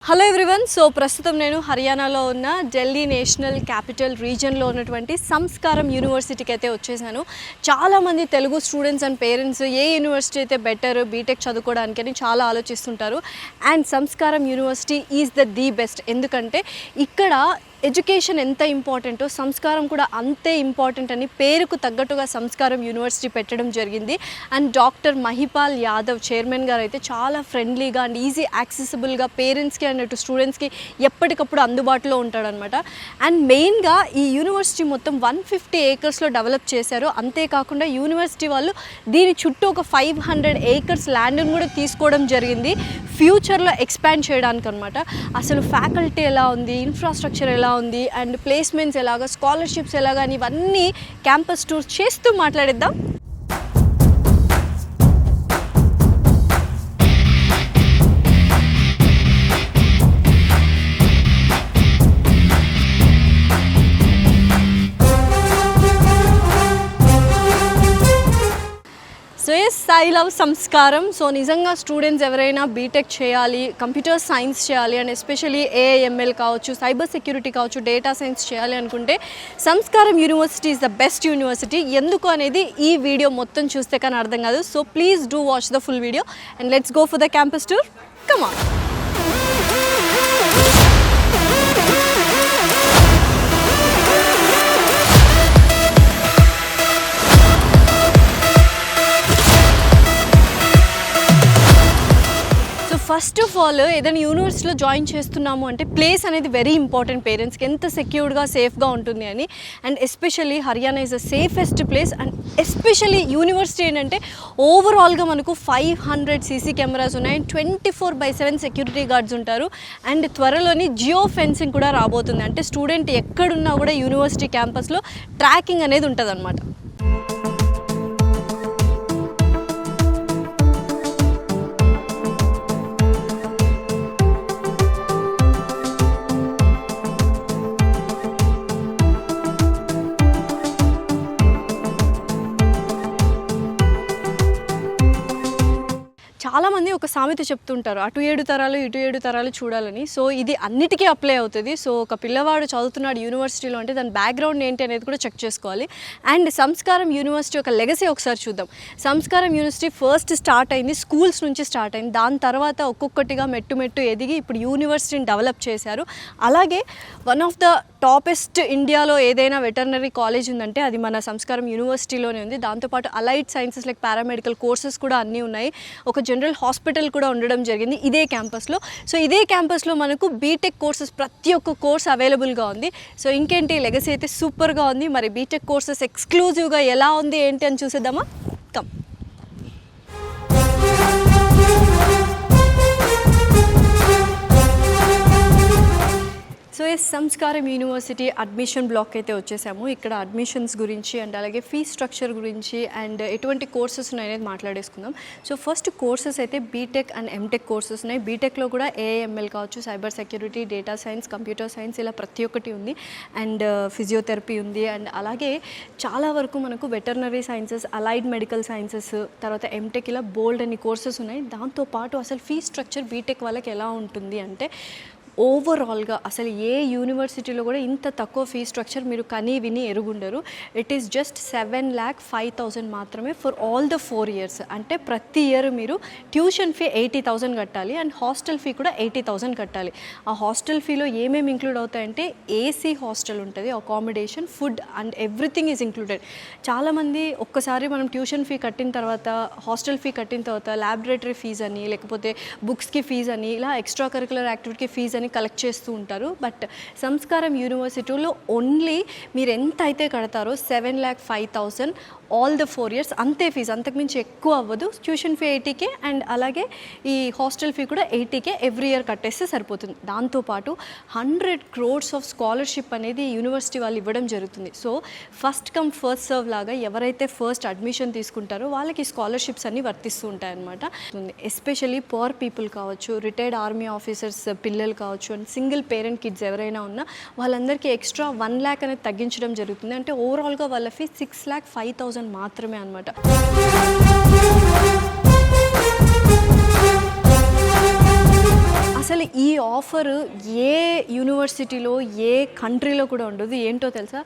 Hello everyone. So ప్రస్తుతం నేను హర్యానాలో ఉన్న ఢిల్లీ నేషనల్ క్యాపిటల్ రీజియన్లో ఉన్నటువంటి సంస్కారం యూనివర్సిటీకి అయితే వచ్చేసాను. చాలామంది Telugu students and parents A university అయితే బెటర్ బీటెక్ చదువుకోవడానికని చాలా ఆలోచిస్తుంటారు. అండ్ సంస్కారం యూనివర్సిటీ ఈజ్ ది బెస్ట్. ఎందుకంటే ఇక్కడ ఎడ్యుకేషన్ ఎంత ఇంపార్టెంటో సంస్కారం కూడా అంతే ఇంపార్టెంట్ అని పేరుకు తగ్గట్టుగా సంస్కారం యూనివర్సిటీ పెట్టడం జరిగింది. And doctor Mahipal Yadav chairman గారు అయితే చాలా ఫ్రెండ్లీగా అండ్ ఈజీ యాక్సెసిబుల్గా పేరెంట్స్కి అండ్ స్టూడెంట్స్కి ఎప్పటికప్పుడు అందుబాటులో ఉంటాడనమాట. అండ్ మెయిన్గా ఈ యూనివర్సిటీ మొత్తం 150 acresలో డెవలప్ చేశారు. అంతేకాకుండా యూనివర్సిటీ వాళ్ళు దీని చుట్టూ ఒక 500 acres ల్యాండ్ని కూడా తీసుకోవడం జరిగింది ఫ్యూచర్లో ఎక్స్పాండ్ చేయడానికి అనమాట. అసలు ఫ్యాకల్టీ ఎలా ఉంది, ఇన్ఫ్రాస్ట్రక్చర్ ఎలా ఉంది, అండ్ ప్లేస్మెంట్స్ ఎలాగా, స్కాలర్షిప్స్ ఎలాగా అని ఇవన్నీ క్యాంపస్ టూర్ చేస్తూ మాట్లాడిద్దాం. సో ఎస్, ఐ లవ్ సంస్కారం. సో నిజంగా స్టూడెంట్స్ ఎవరైనా బీటెక్ చేయాలి, కంప్యూటర్ సైన్స్ చేయాలి, అండ్ ఎస్పెషల్లీ ఏఐఎంఎల్ కావచ్చు, సైబర్ సెక్యూరిటీ కావచ్చు, డేటా సైన్స్ చేయాలి అనుకుంటే సంస్కారం university is the best university. ఎందుకు అనేది ఈ వీడియో మొత్తం చూస్తే కానీ అర్థం కాదు. So please do watch the full video and let's go for the campus tour. Come on. First of all ఏదైనా యూనివర్సిటీలో జాయిన్ చేస్తున్నాము అంటే ప్లేస్ అనేది వెరీ ఇంపార్టెంట్. పేరెంట్స్కి ఎంత సెక్యూర్డ్గా సేఫ్గా ఉంటుంది అని. And especially Haryana is the safest place. And especially university ఏంటంటే ఓవరాల్గా మనకు 500 CC కెమెరాస్ ఉన్నాయి, 24/7 సెక్యూరిటీ గార్డ్స్ ఉంటారు. అండ్ త్వరలోని జియో ఫెన్సింగ్ కూడా రాబోతుంది. అంటే స్టూడెంట్ ఎక్కడున్నా కూడా యూనివర్సిటీ క్యాంపస్లో ట్రాకింగ్ అనేది ఉంటుంది అనమాట. చాలామంది ఒక సామెత చెప్తుంటారు, అటు 7 తరాలు ఇటు 7 తరాలు చూడాలని. సో ఇది అన్నిటికీ అప్లై అవుతుంది. సో ఒక పిల్లవాడు చదువుతున్నాడు యూనివర్సిటీలో అంటే దాని బ్యాక్గ్రౌండ్ ఏంటి అనేది కూడా చెక్ చేసుకోవాలి. అండ్ సంస్కారం యూనివర్సిటీ ఒక లెగసీ ఒకసారి చూద్దాం. సంస్కారం యూనివర్సిటీ ఫస్ట్ స్టార్ట్ అయింది స్కూల్స్ నుంచి స్టార్ట్ అయింది. దాని తర్వాత ఒక్కొక్కటిగా మెట్టు ఎదిగి ఇప్పుడు యూనివర్సిటీని డెవలప్ చేశారు. అలాగే వన్ ఆఫ్ ద టాపెస్ట్ ఇండియాలో ఏదైనా వెటర్నరీ కాలేజ్ ఉందంటే అది మన సంస్కారం యూనివర్సిటీలోనే ఉంది. దాంతోపాటు allied sciences like paramedical courses కూడా అన్నీ ఉన్నాయి. ఒక జనరల్ హాస్పిటల్ కూడా ఉండడం జరిగింది ఇదే క్యాంపస్లో. సో ఇదే క్యాంపస్లో మనకు బీటెక్ కోర్సెస్ ప్రతి ఒక్క కోర్స్ అవైలబుల్గా ఉంది. సో ఇంకేంటి, లెగసీ అయితే సూపర్గా ఉంది. మరి బీటెక్ కోర్సెస్ ఎక్స్క్లూజివ్గా ఎలా ఉంది ఏంటి అని చూసేద్దామా? కమ్. సో ఎస్, సంస్కారం యూనివర్సిటీ అడ్మిషన్ బ్లాక్ అయితే వచ్చేసాము. ఇక్కడ అడ్మిషన్స్ గురించి అండ్ అలాగే ఫీ స్ట్రక్చర్ గురించి అండ్ ఎటువంటి కోర్సెస్ ఉన్నాయనేది మాట్లాడేసుకుందాం. సో ఫస్ట్ కోర్సెస్ అయితే బీటెక్ అండ్ ఎంటెక్ కోర్సెస్ ఉన్నాయి. బీటెక్లో కూడా ఏఐఎంఎల్ కావచ్చు, cyber security, data science, computer science ఇలా ప్రతి ఒక్కటి ఉంది. అండ్ ఫిజియోథెరపీ ఉంది. అండ్ అలాగే చాలా వరకు మనకు veterinary sciences, allied medical sciences, తర్వాత ఎంటెక్ ఇలా బోల్డ్ అన్ని కోర్సెస్ ఉన్నాయి. దాంతోపాటు అసలు ఫీ స్ట్రక్చర్ బీటెక్ వాళ్ళకి ఎలా ఉంటుంది అంటే ఓవరాల్గా అసలు ఏ యూనివర్సిటీలో కూడా ఇంత తక్కువ ఫీ స్ట్రక్చర్ మీరు కనీ విని ఎరుగుండరు. ఇట్ ఈస్ జస్ట్ 7,05,000 మాత్రమే ఫర్ ఆల్ ద 4 years. అంటే ప్రతి ఇయర్ మీరు ట్యూషన్ ఫీ 80,000 కట్టాలి అండ్ హాస్టల్ ఫీ కూడా 80,000 కట్టాలి. ఆ హాస్టల్ ఫీలో ఏమేమి ఇంక్లూడ్ అవుతాయంటే ఏసీ హాస్టల్ ఉంటుంది, accommodation, food and everything is included. చాలామంది ఒక్కసారి మనం ట్యూషన్ ఫీ కట్టిన తర్వాత, హాస్టల్ ఫీ కట్టిన తర్వాత ల్యాబొరేటరీ ఫీజ్ అని, లేకపోతే బుక్స్కి ఫీజ్ అని, ఇలా ఎక్స్ట్రా కరికులర్ యాక్టివిటీకి ఫీజ్ అని కలెక్ట్ చేస్తూ ఉంటారు. బట్ సంస్కారం యూనివర్సిటీలో ఓన్లీ మీరు ఎంత అయితే కడతారో 7,05,000 ఆల్ ద 4 years అంతే ఫీజు, అంతకుమించి ఎక్కువ అవ్వదు. ట్యూషన్ ఫీ 80K అండ్ అలాగే ఈ హాస్టల్ ఫీ కూడా 80K ఎవ్రీ ఇయర్ కట్టేస్తే సరిపోతుంది. దాంతోపాటు 100 crores ఆఫ్ స్కాలర్షిప్ అనేది యూనివర్సిటీ వాళ్ళు ఇవ్వడం జరుగుతుంది. So first come first serve లాగా ఎవరైతే ఫస్ట్ అడ్మిషన్ తీసుకుంటారో వాళ్ళకి స్కాలర్షిప్స్ అన్నీ వర్తిస్తూ ఉంటాయన్నమాట. ఎస్పెషల్లీ పూర్ పీపుల్ కావచ్చు, రిటైర్డ్ ఆర్మీ ఆఫీసర్స్ పిల్లలు కావచ్చు, అండ్ సింగిల్ పేరెంట్ కిడ్స్ ఎవరైనా ఉన్నా వాళ్ళందరికీ ఎక్స్ట్రా 1 lakh అనేది తగ్గించడం జరుగుతుంది. అంటే ఓవరాల్గా వాళ్ళ ఫీ 6,05,000 మాత్రమే అన్నమాట. అసలు ఈ ఆఫర్ ఏ యూనివర్సిటీలో ఏ కంట్రీలో కూడా ఉండదు. ఏంటో తెలుసా,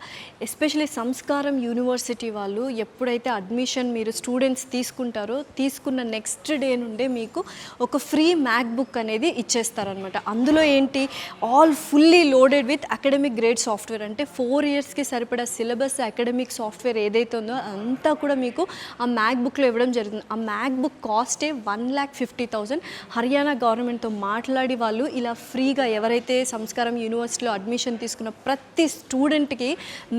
ఎస్పెషలీ సంస్కారం యూనివర్సిటీ వాళ్ళు ఎప్పుడైతే అడ్మిషన్ మీరు స్టూడెంట్స్ తీసుకుంటారో తీసుకున్న నెక్స్ట్ డే నుండే మీకు ఒక ఫ్రీ మ్యాక్బుక్ అనేది ఇచ్చేస్తారనమాట. అందులో ఏంటి, all fully loaded with academic grade software. అంటే 4 ఇయర్స్కి సరిపడా సిలబస్ అకాడమిక్ సాఫ్ట్వేర్ ఏదైతే ఉందో అంతా కూడా మీకు ఆ మ్యాక్బుక్లో ఇవ్వడం జరుగుతుంది. ఆ మ్యాక్బుక్ కాస్టే 1,50,000. హర్యానా గవర్నమెంట్తో మాట్లాడి వాళ్ళు ఇలా ఫ్రీగా ఎవరైతే సంస్కారం యూనివర్సిటీలో అడ్మిషన్ తీసుకున్న ప్రతి స్టూడెంట్కి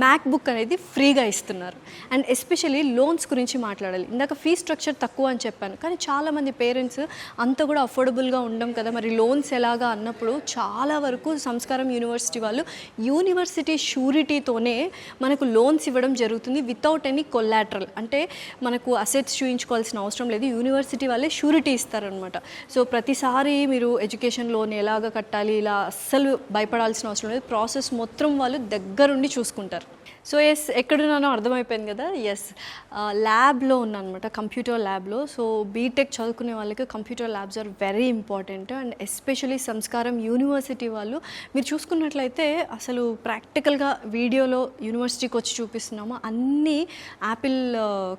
మ్యాక్బుక్ అనేది ఫ్రీగా ఇస్తున్నారు. అండ్ ఎస్పెషలీ లోన్స్ గురించి మాట్లాడాలి. ఇందాక ఫీ స్ట్రక్చర్ తక్కువ అని చెప్పాను, కానీ చాలామంది పేరెంట్స్ అంత కూడా అఫోర్డబుల్గా ఉండం కదా, మరి లోన్స్ ఎలాగా అన్నప్పుడు చాలా వరకు సంస్కారం యూనివర్సిటీ వాళ్ళు యూనివర్సిటీ షూరిటీతోనే మనకు లోన్స్ ఇవ్వడం జరుగుతుంది వితౌట్ ఎనీ కొలాటరల్. అంటే మనకు అసెట్స్ చూయించుకోవాల్సిన అవసరం లేదు, యూనివర్సిటీ వాళ్ళే షూరిటీ ఇస్తారనమాట. సో ప్రతిసారి మీరు ఎడ్యుకేషన్ లోన్ ఎలాగ కట్టాలి ఇలా అస్సలు భయపడాల్సిన అవసరం లేదు, ప్రాసెస్ మొత్తం వాళ్ళు దగ్గరుండి చూసుకుంటారు. సో ఎస్, ఎక్కడున్నానో అర్థమైపోయింది కదా. ఎస్, ల్యాబ్లో ఉన్నానమాట, కంప్యూటర్ ల్యాబ్లో. సో బీటెక్ చదువుకునే వాళ్ళకి computer labs are very important. And especially Sanskaram university వాళ్ళు మీరు చూసుకున్నట్లయితే అసలు ప్రాక్టికల్గా వీడియోలో యూనివర్సిటీకి వచ్చి చూపిస్తున్నాము, అన్నీ యాపిల్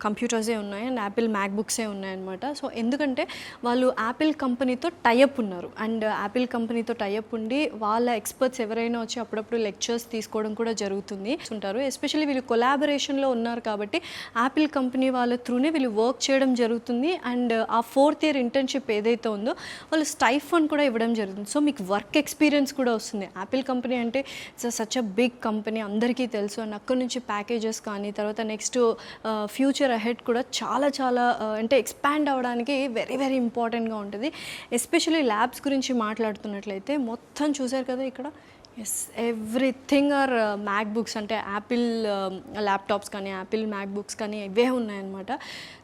కంప్యూటర్సే ఉన్నాయి అండ్ యాపిల్ మ్యాక్బుక్సే ఉన్నాయన్నమాట. సో ఎందుకంటే వాళ్ళు యాపిల్ కంపెనీతో టైఅప్ ఉన్నారు. అండ్ యాపిల్ కంపెనీతో టైఅప్ ఉండి వాళ్ళ ఎక్స్పర్ట్స్ ఎవరైనా వచ్చి అప్పుడప్పుడు లెక్చర్స్ తీసుకోవడం కూడా జరుగుతుంది ఉంటారు. ఎస్పెషల్లీ వీళ్ళు కొలాబరేషన్లో ఉన్నారు కాబట్టి యాపిల్ కంపెనీ వాళ్ళ త్రూనే వీళ్ళు వర్క్ చేయడం జరుగుతుంది. అండ్ ఆ 4th ఇయర్ ఇంటర్న్షిప్ ఏదైతే ఉందో వాళ్ళు స్టైఫండ్ కూడా ఇవ్వడం జరుగుతుంది. సో మీకు వర్క్ ఎక్స్పీరియన్స్ కూడా వస్తుంది. యాపిల్ కంపెనీ అంటే సచ్ అ బిగ్ కంపెనీ అందరికీ తెలుసు. అండ్ అక్కడ నుంచి ప్యాకేజెస్ కానీ తర్వాత నెక్స్ట్ ఫ్యూచర్ అహెడ్ కూడా చాలా చాలా అంటే ఎక్స్పాండ్ అవ్వడానికి వెరీ వెరీ ఇంపార్టెంట్గా ఉంటుంది. ఎస్పెషల్లీ ల్యాబ్స్ గురించి మాట్లాడుతున్నట్లయితే మొత్తం చూసారు కదా ఇక్కడ. ఎస్, ఎవ్రీథింగ్ ఆర్ మ్యాక్బుక్స్, అంటే యాపిల్ ల్యాప్టాప్స్ కానీ యాపిల్ మ్యాక్బుక్స్ కానీ ఇవే ఉన్నాయన్నమాట.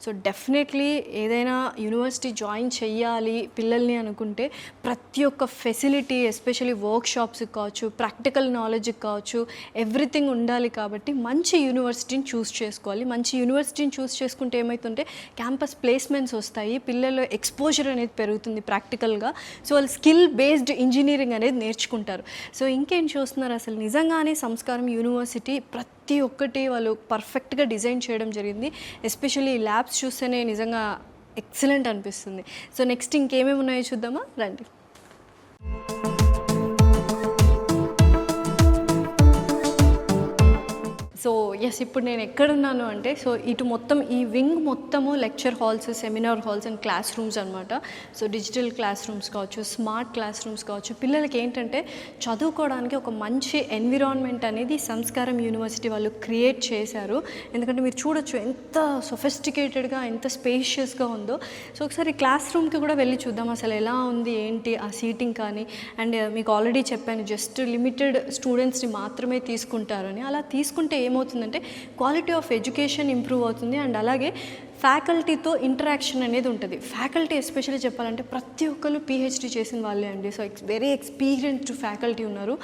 సో డెఫినెట్లీ ఏదైనా యూనివర్సిటీ జాయిన్ చెయ్యాలి పిల్లల్ని అనుకుంటే ప్రతి ఒక్క ఫెసిలిటీ ఎస్పెషలీ వర్క్ షాప్స్కి కావచ్చు, ప్రాక్టికల్ నాలెడ్జ్కి కావచ్చు, ఎవ్రీథింగ్ ఉండాలి. కాబట్టి మంచి యూనివర్సిటీని చూస్ చేసుకోవాలి. మంచి యూనివర్సిటీని చూస్ చేసుకుంటే ఏమవుతుంటే క్యాంపస్ ప్లేస్మెంట్స్ వస్తాయి, పిల్లల ఎక్స్పోజర్ అనేది పెరుగుతుంది ప్రాక్టికల్గా. సో వాళ్ళు స్కిల్ బేస్డ్ ఇంజనీరింగ్ అనేది నేర్చుకుంటారు. సో ఇంకేం చూస్తున్నారు, అసలు నిజంగానే సంస్కారం యూనివర్సిటీ ప్రతి ఒక్కటి వాళ్ళు పర్ఫెక్ట్గా డిజైన్ చేయడం జరిగింది. ఎస్పెషల్లీ ల్యాబ్స్ చూస్తేనే నిజంగా ఎక్సలెంట్ అనిపిస్తుంది. సో నెక్స్ట్ ఇంకేమేమి ఉన్నాయో చూద్దామా, రండి. సో ఎస్, ఇప్పుడు నేను ఎక్కడున్నాను అంటే సో ఇటు మొత్తం ఈ వింగ్ మొత్తము lecture halls, seminar halls and class rooms అనమాట. సో డిజిటల్ క్లాస్ రూమ్స్ కావచ్చు, స్మార్ట్ క్లాస్ రూమ్స్ కావచ్చు, పిల్లలకి ఏంటంటే చదువుకోవడానికి ఒక మంచి ఎన్విరాన్మెంట్ అనేది సంస్కారం యూనివర్సిటీ వాళ్ళు క్రియేట్ చేశారు. ఎందుకంటే మీరు చూడొచ్చు ఎంత సొఫిస్టికేటెడ్గా ఎంత స్పేషియస్గా ఉందో. సో ఒకసారి క్లాస్ రూమ్కి కూడా వెళ్ళి చూద్దాం అసలు ఎలా ఉంది ఏంటి ఆ సీటింగ్ కానీ. అండ్ మీకు ఆల్రెడీ చెప్పాను జస్ట్ లిమిటెడ్ స్టూడెంట్స్ని మాత్రమే తీసుకుంటారని. అలా తీసుకుంటే ఏమవుతుందంటే క్వాలిటీ ఆఫ్ ఎడ్యుకేషన్ ఇంప్రూవ్ అవుతుంది. అండ్ అలాగే ఫ్యాకల్టీతో ఇంటరాక్షన్ అనేది ఉంటుంది. ఫ్యాకల్టీ ఎస్పెషల్లీ చెప్పాలంటే ప్రతి ఒక్కరు పిహెచ్డి చేసిన వాళ్ళే అండి. సో వెరీ ఎక్స్పీరియన్స్డ్ ఫ్యాకల్టీ ఉన్నారు.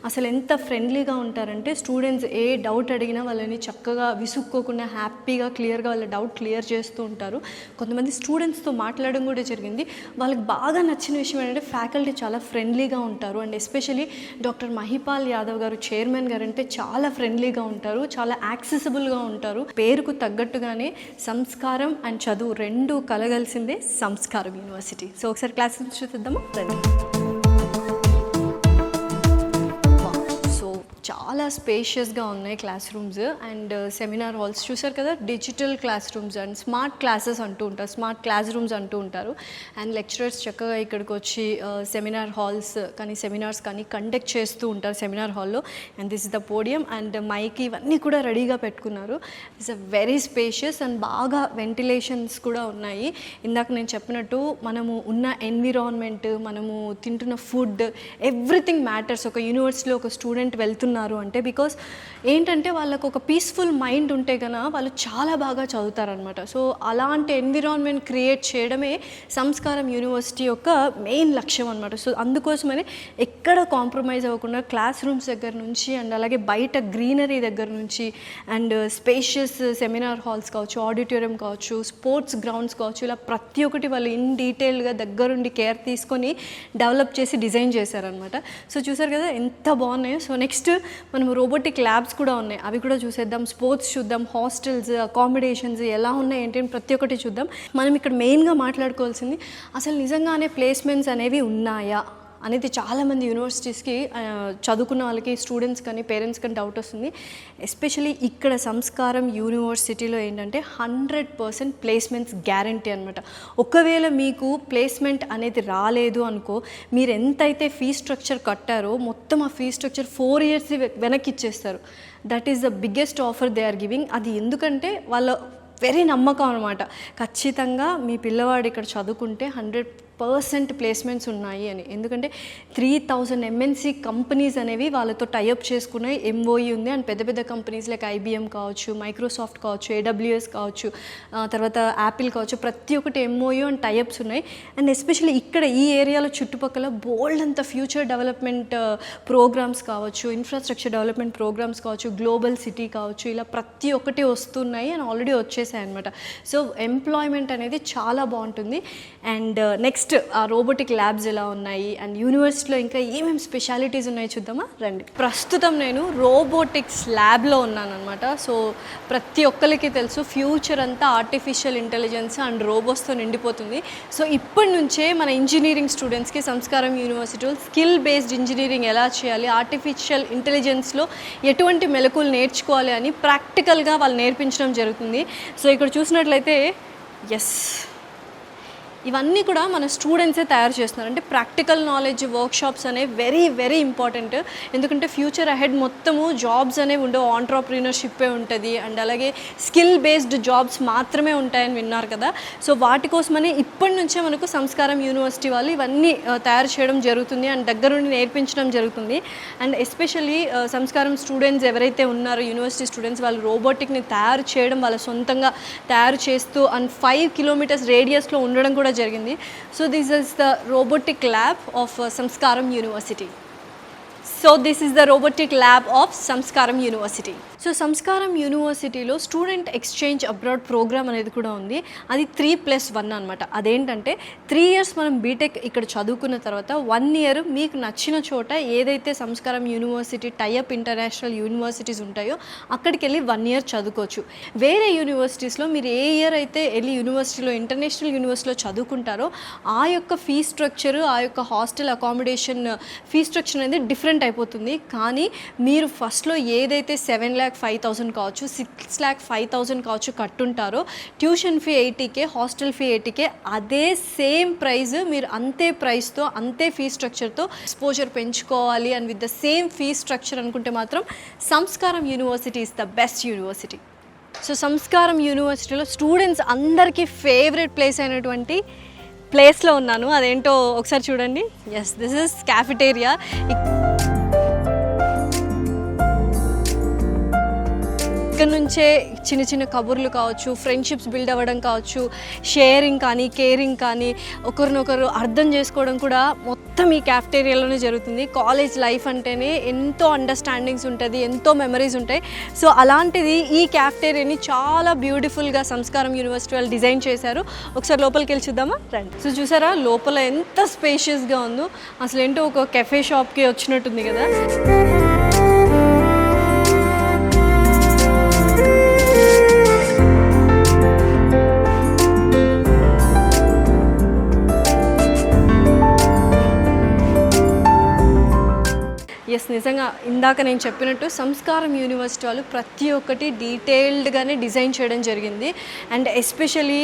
అసలు ఎంత ఫ్రెండ్లీగా ఉంటారంటే స్టూడెంట్స్ ఏ డౌట్ అడిగినా వాళ్ళని చక్కగా విసుక్కోకుండా హ్యాపీగా క్లియర్గా వాళ్ళ డౌట్ క్లియర్ చేస్తూ ఉంటారు. కొంతమంది స్టూడెంట్స్తో మాట్లాడడం కూడా జరిగింది. వాళ్ళకి బాగా నచ్చిన విషయం ఏంటంటే ఫ్యాకల్టీ చాలా ఫ్రెండ్లీగా ఉంటారు. And especially doctor Mahipal Yadav గారు చైర్మన్ గారు అంటే చాలా ఫ్రెండ్లీగా ఉంటారు, చాలా యాక్సెసిబుల్గా ఉంటారు. పేరుకు తగ్గట్టుగానే సంస్కారం అండ్ చదువు రెండు కలగలిసిందే సంస్కారం యూనివర్సిటీ. సో ఒకసారి క్లాస్ చూద్దామా, రండి. చాలా స్పేషియస్గా ఉన్నాయి class rooms and seminar halls. చూసారు కదా, digital class rooms and smart classes అంటూ ఉంటారు, స్మార్ట్ క్లాస్ రూమ్స్ అంటూ ఉంటారు. అండ్ లెక్చరర్స్ చక్కగా ఇక్కడికి వచ్చి సెమినార్ హాల్స్ కానీ సెమినార్స్ కానీ కండక్ట్ చేస్తూ ఉంటారు సెమినార్ హాల్లో. And this is the podium and mike ఇవన్నీ కూడా రెడీగా పెట్టుకున్నారు. It's a very spacious and బాగా వెంటిలేషన్స్ కూడా ఉన్నాయి. ఇందాక నేను చెప్పినట్టు మనము ఉన్న ఎన్విరాన్మెంట్, మనము తింటున్న ఫుడ్, ఎవ్రీథింగ్ మ్యాటర్స్. ఒక యూనివర్సిటీలో ఒక స్టూడెంట్ వెళ్తున్నారు అంటే బికాస్ ఏంటంటే వాళ్ళకు ఒక పీస్ఫుల్ మైండ్ ఉంటే కనుక వాళ్ళు చాలా బాగా చదువుతారనమాట. సో అలాంటి ఎన్విరాన్మెంట్ క్రియేట్ చేయడమే సంస్కారం యూనివర్సిటీ యొక్క మెయిన్ లక్ష్యం అనమాట. సో అందుకోసమని ఎక్కడ కాంప్రమైజ్ అవ్వకుండా క్లాస్ రూమ్స్ దగ్గర నుంచి అండ్ అలాగే బయట గ్రీనరీ దగ్గర నుంచి అండ్ స్పేషియస్ సెమినార్ హాల్స్ కావచ్చు, ఆడిటోరియం కావచ్చు, స్పోర్ట్స్ గ్రౌండ్స్ కావచ్చు, ఇలా ప్రతి ఒక్కటి వాళ్ళు ఇన్ డీటెయిల్గా దగ్గరుండి కేర్ తీసుకొని డెవలప్ చేసి డిజైన్ చేశారనమాట. సో చూసారు కదా ఎంత బాగున్నాయో. సో నెక్స్ట్ మనం రోబోటిక్ ల్యాబ్స్ కూడా ఉన్నాయి, అవి కూడా చూసేద్దాం. స్పోర్ట్స్ చూద్దాం, హాస్టల్స్, అకామిడేషన్స్ ఎలా ఉన్నాయి ఏంటి అని ప్రతి ఒక్కటి చూద్దాం. మనం ఇక్కడ మెయిన్గా మాట్లాడుకోవాల్సింది అసలు నిజంగానే ప్లేస్మెంట్స్ అనేవి ఉన్నాయా అనేది చాలామంది యూనివర్సిటీస్కి చదువుకున్న వాళ్ళకి, స్టూడెంట్స్ కానీ పేరెంట్స్ కానీ డౌట్ వస్తుంది. ఎస్పెషలీ ఇక్కడ సంస్కారం యూనివర్సిటీలో ఏంటంటే 100% ప్లేస్మెంట్స్ గ్యారంటీ అనమాట. ఒకవేళ మీకు ప్లేస్మెంట్ అనేది రాలేదు అనుకో, మీరు ఎంతైతే ఫీ స్ట్రక్చర్ కట్టారో మొత్తం ఆ ఫీ స్ట్రక్చర్ 4 years వెనక్కి ఇచ్చేస్తారు. That is the biggest offer they are giving. అది ఎందుకంటే వాళ్ళ వెరీ నమ్మకం అనమాట. ఖచ్చితంగా మీ పిల్లవాడు ఇక్కడ చదువుకుంటే 100% ప్లేస్మెంట్స్ ఉన్నాయి అని. ఎందుకంటే 3000 MNC కంపెనీస్ అనేవి వాళ్ళతో టైఅప్ చేసుకున్నాయి, MOE ఉంది. అండ్ పెద్ద పెద్ద కంపెనీస్ లైక్ IBM కావచ్చు, మైక్రోసాఫ్ట్ కావచ్చు, AWS కావచ్చు, తర్వాత యాపిల్ కావచ్చు, ప్రతి ఒక్కటి MOE అండ్ టైఅప్స్ ఉన్నాయి. అండ్ ఎస్పెషల్లీ ఇక్కడ ఈ ఏరియాలో చుట్టుపక్కల బోల్డ్ అంత ఫ్యూచర్ డెవలప్మెంట్ ప్రోగ్రామ్స్ కావచ్చు, ఇన్ఫ్రాస్ట్రక్చర్ డెవలప్మెంట్ ప్రోగ్రామ్స్ కావచ్చు, గ్లోబల్ సిటీ కావచ్చు, ఇలా ప్రతి ఒక్కటి వస్తున్నాయి అండ్ ఆల్రెడీ వచ్చేసాయి అనమాట. సో ఎంప్లాయ్మెంట్ అనేది చాలా బాగుంటుంది. అండ్ నెక్స్ట్ ఆ రోబోటిక్ ల్యాబ్స్ ఎలా ఉన్నాయి అండ్ యూనివర్సిటీలో ఇంకా ఏమేమి స్పెషాలిటీస్ ఉన్నాయో చూద్దామా రండి. ప్రస్తుతం నేను రోబోటిక్స్ ల్యాబ్లో ఉన్నానమాట. సో ప్రతి ఒక్కరికి తెలుసు ఫ్యూచర్ అంతా ఆర్టిఫిషియల్ ఇంటెలిజెన్స్ అండ్ రోబోట్స్తో నిండిపోతుంది. సో ఇప్పటి నుంచే మన ఇంజనీరింగ్ స్టూడెంట్స్కి సంస్కారం యూనివర్సిటీలో స్కిల్ బేస్డ్ ఇంజనీరింగ్ ఎలా చేయాలి, ఆర్టిఫిషియల్ ఇంటెలిజెన్స్లో ఎటువంటి మెలకువలు నేర్చుకోవాలి అని ప్రాక్టికల్గా వాళ్ళు నేర్పించడం జరుగుతుంది. సో ఇక్కడ చూసినట్లయితే ఇవన్నీ కూడా మన స్టూడెంట్సే తయారు చేస్తున్నారు. అంటే ప్రాక్టికల్ నాలెడ్జ్ వర్క్షాప్స్ అనేవి వెరీ వెరీ ఇంపార్టెంట్. ఎందుకంటే ఫ్యూచర్ అహెడ్ మొత్తము జాబ్స్ అనేవి ఉండవు, ఆంట్రప్రీనర్షిప్పే ఉంటుంది. అండ్ అలాగే స్కిల్ బేస్డ్ జాబ్స్ మాత్రమే ఉంటాయని విన్నారు కదా. సో వాటి కోసమని ఇప్పటి నుంచే మనకు సంస్కారం యూనివర్సిటీ వాళ్ళు ఇవన్నీ తయారు చేయడం జరుగుతుంది అండ్ దగ్గరుండి నేర్పించడం జరుగుతుంది. అండ్ ఎస్పెషల్లీ సంస్కారం స్టూడెంట్స్ ఎవరైతే ఉన్నారో యూనివర్సిటీ స్టూడెంట్స్, వాళ్ళు రోబోటిక్ని తయారు చేయడం వాళ్ళ సొంతంగా తయారు చేస్తూ అండ్ 5 kilometers రేడియస్లో ఉండడం కూడా జరిగింది. So this is the robotic lab of Samskaram university. So this is the robotic lab of Samskaram university. So Samskaram యూనివర్సిటీలో స్టూడెంట్ ఎక్స్చేంజ్ అబ్రాడ్ ప్రోగ్రామ్ అనేది కూడా ఉంది. అది 3+1 అనమాట. అదేంటంటే 3 years మనం బీటెక్ ఇక్కడ చదువుకున్న తర్వాత 1 year మీకు నచ్చిన చోట ఏదైతే సంస్కారం యూనివర్సిటీ టైఅప్ ఇంటర్నేషనల్ యూనివర్సిటీస్ ఉంటాయో అక్కడికి వెళ్ళి 1 year చదువుకోవచ్చు. వేరే యూనివర్సిటీస్లో మీరు ఏ ఇయర్ అయితే వెళ్ళి యూనివర్సిటీలో ఇంటర్నేషనల్ యూనివర్సిటీలో చదువుకుంటారో ఆ యొక్క ఫీ స్ట్రక్చర్, ఆ యొక్క హాస్టల్ అకామిడేషన్ ఫీ స్ట్రక్చర్ అనేది డిఫరెంట్ అయిపోతుంది. కానీ మీరు ఫస్ట్లో ఏదైతే 7,05,000 కావచ్చు, 6,05,000 కావచ్చు కట్టుంటారో, tuition fee 80K, hostel fee 80K, అదే సేమ్ ప్రైస్ మీరు అంతే ప్రైస్తో అంతే ఫీ స్ట్రక్చర్తో ఎక్స్పోజర్ పెంచుకోవాలి and with the same fee structure అనుకుంటే మాత్రం Samskaram university is the best university. So Samskaram యూనివర్సిటీలో స్టూడెంట్స్ అందరికీ ఫేవరెట్ ప్లేస్ అయినటువంటి ప్లేస్లో ఉన్నాను. అదేంటో ఒకసారి చూడండి. This is cafeteria. ఇక్కడ నుంచే చిన్న చిన్న కబుర్లు కావచ్చు, ఫ్రెండ్షిప్స్ బిల్డ్ అవ్వడం కావచ్చు, షేరింగ్ కానీ కేరింగ్ కానీ ఒకరినొకరు అర్థం చేసుకోవడం కూడా మొత్తం ఈ క్యాఫ్టేరియాలోనే జరుగుతుంది. కాలేజ్ లైఫ్ అంటేనే ఎంతో అండర్స్టాండింగ్స్ ఉంటుంది, ఎంతో మెమరీస్ ఉంటాయి. సో అలాంటిది ఈ క్యాఫ్టేరియాని చాలా బ్యూటిఫుల్గా సంస్కారం యూనివర్సిటీ వాళ్ళు డిజైన్ చేశారు. ఒకసారి లోపలికి వెళ్ళి చూద్దామా రండి. సో చూసారా లోపల ఎంత స్పేషియస్గా ఉందో, అసలు ఏంటో ఒక కెఫే షాప్కి వచ్చినట్టుంది కదా. నిజంగా ఇందాక నేను చెప్పినట్టు సంస్కారం యూనివర్సిటీ వాళ్ళు ప్రతి ఒక్కటి డీటెయిల్డ్గానే డిజైన్ చేయడం జరిగింది. అండ్ ఎస్పెషలీ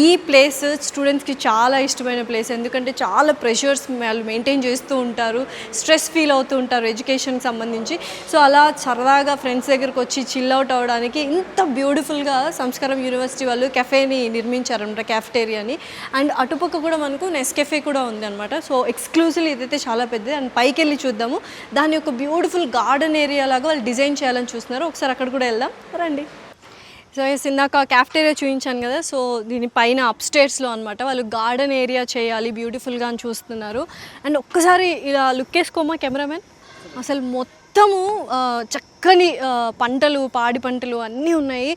ఈ ప్లేస్ స్టూడెంట్స్కి చాలా ఇష్టమైన ప్లేస్. ఎందుకంటే చాలా ప్రెషర్స్ వాళ్ళు మెయింటైన్ చేస్తూ ఉంటారు, స్ట్రెస్ ఫీల్ అవుతూ ఉంటారు ఎడ్యుకేషన్కి సంబంధించి. సో అలా సరదాగా ఫ్రెండ్స్ దగ్గరకు వచ్చి చిల్ అవుట్ అవ్వడానికి ఇంత బ్యూటిఫుల్గా సంస్కారం యూనివర్సిటీ వాళ్ళు కెఫేని నిర్మించారనమాట, క్యాఫ్టేరియాని. అండ్ అటుపక్క కూడా మనకు నెస్కెఫే కూడా ఉంది అనమాట. సో ఎక్స్క్లూజివ్లీ ఇదైతే చాలా పెద్దది. అండ్ పైకి వెళ్ళి చూద్దాము. దాని దాన్ని ఒక బ్యూటిఫుల్ గార్డెన్ ఏరియా లాగా వాళ్ళు డిజైన్ చేయాలని చూస్తున్నారు. ఒకసారి అక్కడ కూడా వెళ్దాం రండి. సో ఇందాక క్యాఫ్టేరియా చూపించాను కదా, సో దీని పైన అప్స్టేర్స్లో అనమాట వాళ్ళు గార్డెన్ ఏరియా చేయాలి బ్యూటిఫుల్గా అని చూస్తున్నారు. అండ్ ఒక్కసారి ఇలా లుక్ వేసుకోమా కెమెరామెన్, అసలు మొత్తము చక్కని పంటలు, పాడి పంటలు అన్నీ ఉన్నాయి.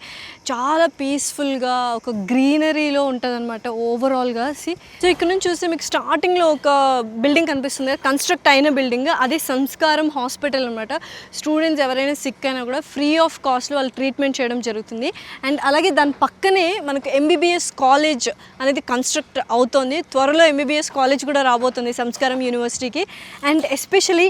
చాలా పీస్ఫుల్గా ఒక గ్రీనరీలో ఉంటుంది అనమాట ఓవరాల్గా. సో ఇక్కడ నుంచి చూస్తే మీకు స్టార్టింగ్లో ఒక బిల్డింగ్ కనిపిస్తుంది, కన్స్ట్రక్ట్ అయిన బిల్డింగ్, అది సంస్కారం హాస్పిటల్ అనమాట. స్టూడెంట్స్ ఎవరైనా సిక్ అయినా కూడా ఫ్రీ ఆఫ్ కాస్ట్లో వాళ్ళు ట్రీట్మెంట్ చేయడం జరుగుతుంది. అండ్ అలాగే దాని పక్కనే మనకు ఎంబీబీఎస్ కాలేజ్ అనేది కన్స్ట్రక్ట్ అవుతుంది. త్వరలో ఎంబీబీఎస్ కాలేజ్ కూడా రాబోతుంది సంస్కారం యూనివర్సిటీకి. అండ్ ఎస్పెషలీ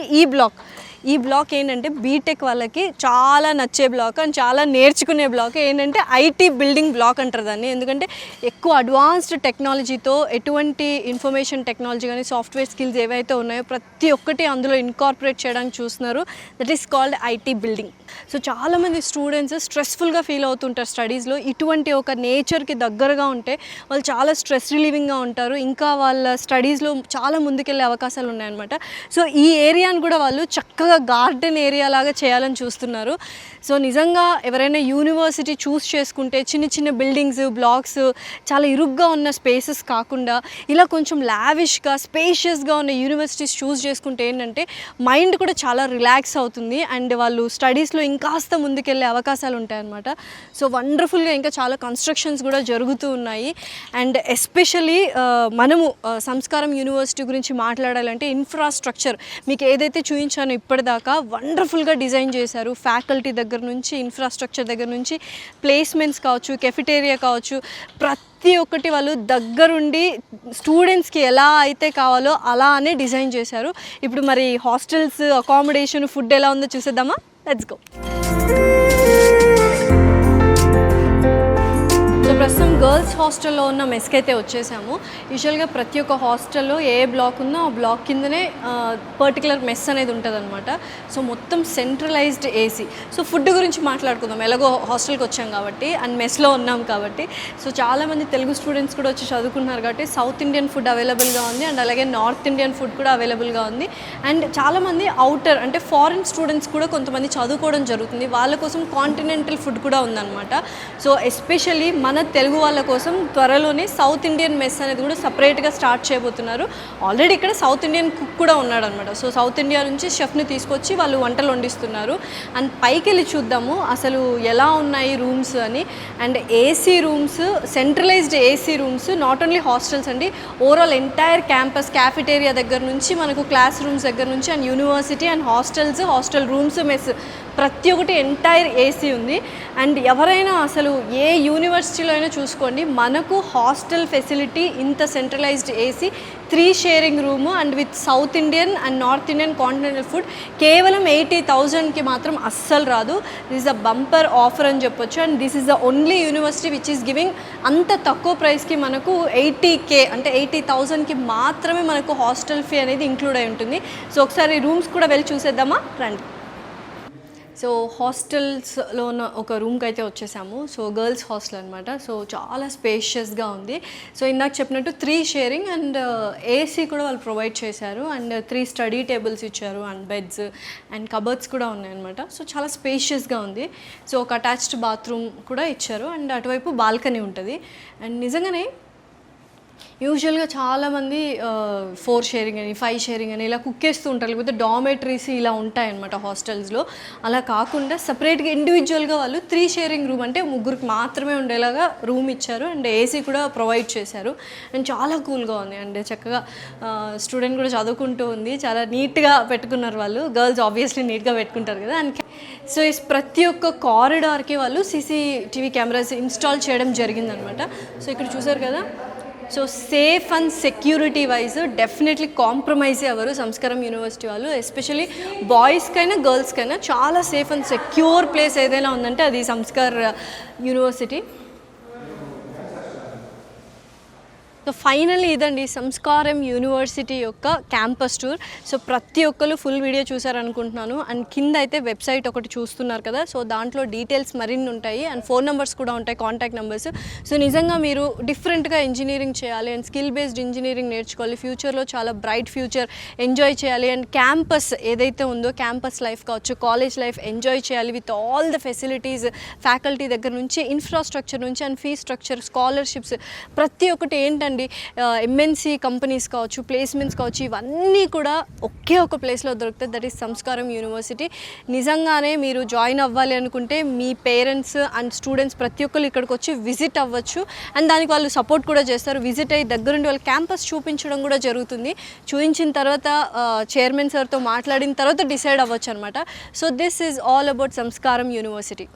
ఈ బ్లాక్ ఏంటంటే బీటెక్ వాళ్ళకి చాలా నచ్చే బ్లాక్ అండ్ చాలా నేర్చుకునే బ్లాక్. ఏంటంటే ఐటీ బిల్డింగ్ బ్లాక్ అంటారు దాన్ని. ఎందుకంటే ఎక్కువ అడ్వాన్స్డ్ టెక్నాలజీతో ఎటువంటి ఇన్ఫర్మేషన్ టెక్నాలజీ కానీ సాఫ్ట్వేర్ స్కిల్స్ ఏవైతే ఉన్నాయో ప్రతి ఒక్కటి అందులో ఇన్కార్పొరేట్ చేయడానికి చూస్తున్నారు. That is called IT building. So చాలామంది స్టూడెంట్స్ స్ట్రెస్ఫుల్గా ఫీల్ అవుతుంటారు స్టడీస్లో. ఇటువంటి ఒక నేచర్కి దగ్గరగా ఉంటే వాళ్ళు చాలా స్ట్రెస్ రిలీవింగ్గా ఉంటారు, ఇంకా వాళ్ళ స్టడీస్లో చాలా ముందుకెళ్ళే అవకాశాలు ఉన్నాయన్నమాట. సో ఈ ఏరియాని కూడా వాళ్ళు చక్కగా గార్డెన్ ఏరియా లాగా చేయాలని చూస్తున్నారు. సో నిజంగా ఎవరైనా యూనివర్సిటీ చూస్ చేసుకుంటే చిన్న చిన్న బిల్డింగ్స్, బ్లాక్స్, చాలా ఇరుగ్గా ఉన్న స్పేసెస్ కాకుండా ఇలా కొంచెం లావిష్గా, స్పేషియస్గా ఉన్న యూనివర్సిటీస్ చూస్ చేసుకుంటే ఏంటంటే మైండ్ కూడా చాలా రిలాక్స్ అవుతుంది అండ్ వాళ్ళు స్టడీస్లో ఇంకాస్త ముందుకెళ్ళే అవకాశాలు ఉంటాయన్నమాట. సో వండర్ఫుల్గా ఇంకా చాలా కన్స్ట్రక్షన్స్ కూడా జరుగుతూ ఉన్నాయి. అండ్ ఎస్పెషలీ మనము సంస్కారం యూనివర్సిటీ గురించి మాట్లాడాలంటే ఇన్ఫ్రాస్ట్రక్చర్ మీకు ఏదైతే చూపించానో ఇప్పటిదాకా వండర్ఫుల్గా డిజైన్ చేశారు. ఫ్యాకల్టీ దగ్గర నుంచి, ఇన్ఫ్రాస్ట్రక్చర్ దగ్గర నుంచి, ప్లేస్మెంట్స్ కావచ్చు, కెఫిటేరియా కావచ్చు, ప్రతి ఒక్కటి వాళ్ళు దగ్గరుండి స్టూడెంట్స్కి ఎలా అయితే కావాలో అలానే డిజైన్ చేశారు. ఇప్పుడు మరి హాస్టల్స్, అకామిడేషన్, ఫుడ్ ఎలా ఉందో చూసేద్దామా? Let's go. సో ప్రస్తుతం గర్ల్స్ హాస్టల్లో ఉన్న మెస్కి అయితే వచ్చేసాము. యూజువల్గా ప్రతి ఒక్క హాస్టల్లో ఏ బ్లాక్ ఉందో ఆ బ్లాక్ కిందనే పర్టికులర్ మెస్ అనేది ఉంటుంది అనమాట. సో మొత్తం సెంట్రలైజ్డ్ ఏసీ. సో ఫుడ్ గురించి మాట్లాడుకుందాం, ఎలాగో హాస్టల్కి వచ్చాం కాబట్టి అండ్ మెస్లో ఉన్నాం కాబట్టి. సో చాలామంది తెలుగు స్టూడెంట్స్ కూడా వచ్చి చదువుకుంటున్నారు కాబట్టి సౌత్ ఇండియన్ ఫుడ్ అవైలబుల్గా ఉంది అండ్ అలాగే నార్త్ ఇండియన్ ఫుడ్ కూడా అవైలబుల్గా ఉంది. అండ్ చాలామంది అవుటర్ అంటే ఫారిన్ స్టూడెంట్స్ కూడా కొంతమంది చదువుకోవడం జరుగుతుంది, వాళ్ళ కోసం కాంటినెంటల్ ఫుడ్ కూడా ఉందన్నమాట. సో ఎస్పెషల్లీ మన తెలుగు వాళ్ళ కోసం త్వరలోనే సౌత్ ఇండియన్ మెస్ అనేది కూడా సపరేట్గా స్టార్ట్ చేయబోతున్నారు. ఆల్రెడీ ఇక్కడ సౌత్ ఇండియన్ కుక్ కూడా ఉన్నాడు అనమాట. సో సౌత్ ఇండియా నుంచి షెఫ్ని తీసుకొచ్చి వాళ్ళు వంటలు వండిస్తున్నారు. అండ్ పైకి వెళ్ళి చూద్దాము అసలు ఎలా ఉన్నాయి రూమ్స్ అని. And AC rooms, centralised AC rooms, not only hostels అండి, ఓవరాల్ ఎంటైర్ క్యాంపస్, క్యాఫిటేరియా దగ్గర నుంచి మనకు క్లాస్ రూమ్స్ దగ్గర నుంచి and university and hostels, hostel rooms, mess ప్రతి ఒక్కటి ఎంటైర్ ఏసీ ఉంది. అండ్ ఎవరైనా అసలు ఏ యూనివర్సిటీలో అయినా చూసుకోండి, మనకు హాస్టల్ ఫెసిలిటీ ఇంత centralised AC, 3 sharing room and with South Indian and North Indian continental food కేవలం 80,000కి మాత్రం అస్సలు రాదు. This is a bumper offer అని చెప్పొచ్చు. And this is the only university which is giving అంత తక్కువ ప్రైస్కి మనకు 80K అంటే 80,000కి మాత్రమే మనకు హాస్టల్ ఫీ అనేది ఇంక్లూడ్ అయి ఉంటుంది. సో ఒకసారి రూమ్స్ కూడా వెళ్ళి చూసేద్దామా రండి. సో హాస్టల్స్లో ఉన్న ఒక రూమ్కి అయితే వచ్చేసాము. సో గర్ల్స్ హాస్టల్ అనమాట. సో చాలా స్పేషియస్గా ఉంది. సో ఇందాక చెప్పినట్టు 3 షేరింగ్ అండ్ ఏసీ కూడా వాళ్ళు ప్రొవైడ్ చేశారు అండ్ 3 స్టడీ టేబుల్స్ ఇచ్చారు అండ్ బెడ్స్ అండ్ కబర్డ్స్ కూడా ఉన్నాయన్నమాట. సో చాలా స్పేషియస్గా ఉంది. సో ఒక అటాచ్డ్ బాత్రూమ్ కూడా ఇచ్చారు అండ్ అటువైపు బాల్కనీ ఉంటుంది. అండ్ నిజంగానే యూజువల్గా చాలామంది 4 షేరింగ్ అని, 5 షేరింగ్ అని ఇలా కుక్ చేస్తూ ఉంటారు, లేకపోతే డామెటరీస్ ఇలా ఉంటాయన్నమాట హాస్టల్స్లో. అలా కాకుండా సపరేట్గా ఇండివిజువల్గా వాళ్ళు 3 షేరింగ్ రూమ్ అంటే ముగ్గురికి మాత్రమే ఉండేలాగా రూమ్ ఇచ్చారు అండ్ ఏసీ కూడా ప్రొవైడ్ చేశారు. అండ్ చాలా కూల్గా ఉంది అండ్ చక్కగా స్టూడెంట్ కూడా చదువుకుంటూ ఉంది. చాలా నీట్గా పెట్టుకున్నారు వాళ్ళు. గర్ల్స్ ఆబ్వియస్లీ నీట్గా పెట్టుకుంటారు కదా. అండ్ సో ప్రతి ఒక్క కారిడార్కి వాళ్ళు CCTV కెమెరాస్ ఇన్స్టాల్ చేయడం జరిగిందనమాట. సో ఇక్కడ చూసారు కదా. So safe and security wise definitely compromise అవ్వరు సంస్కారం యూనివర్సిటీ వాళ్ళు. ఎస్పెషలీ బాయ్స్కైనా గర్ల్స్కైనా చాలా సేఫ్ అండ్ సెక్యూర్ ప్లేస్ ఏదైనా ఉందంటే అది సంస్కార్ యూనివర్సిటీ. సో ఫైనల్లీ ఇదండి సంస్కారం యూనివర్సిటీ యొక్క క్యాంపస్ టూర్. సో ప్రతి ఒక్కరు ఫుల్ వీడియో చూసారనుకుంటున్నాను. అండ్ కింద అయితే వెబ్సైట్ ఒకటి చూస్తున్నారు కదా, సో దాంట్లో డీటెయిల్స్ మరిన్ని ఉంటాయి అండ్ ఫోన్ నెంబర్స్ కూడా ఉంటాయి, కాంటాక్ట్ నెంబర్స్. సో నిజంగా మీరు డిఫరెంట్గా ఇంజనీరింగ్ చేయాలి అండ్ స్కిల్ బేస్డ్ ఇంజనీరింగ్ నేర్చుకోవాలి, ఫ్యూచర్లో చాలా బ్రైట్ ఫ్యూచర్ ఎంజాయ్ చేయాలి అండ్ క్యాంపస్ ఏదైతే ఉందో క్యాంపస్ లైఫ్ కావచ్చు, కాలేజ్ లైఫ్ ఎంజాయ్ చేయాలి with all the facilities, faculty దగ్గర నుంచి ఇన్ఫ్రాస్ట్రక్చర్ నుంచి అండ్ ఫీ స్ట్రక్చర్, స్కాలర్షిప్స్, ప్రతి ఒక్కటి ఏంటంటే ఎంఎన్సీ కంపెనీస్ కావచ్చు, ప్లేస్మెంట్స్ కావచ్చు, ఇవన్నీ కూడా ఒకే ఒక ప్లేస్లో దొరుకుతుంది. దట్ ఈస్ సంస్కారం యూనివర్సిటీ. నిజంగానే మీరు జాయిన్ అవ్వాలి అనుకుంటే మీ పేరెంట్స్ అండ్ స్టూడెంట్స్ ప్రతి ఒక్కరు ఇక్కడికి వచ్చి విజిట్ అవ్వచ్చు అండ్ దానికి వాళ్ళు సపోర్ట్ కూడా చేస్తారు. విజిట్ అయ్యి దగ్గరుండి వాళ్ళ క్యాంపస్ చూపించడం కూడా జరుగుతుంది. చూపించిన తర్వాత చైర్మన్ సార్తో మాట్లాడిన తర్వాత డిసైడ్ అవ్వచ్చు అనమాట. So this is all about సంస్కారం యూనివర్సిటీ.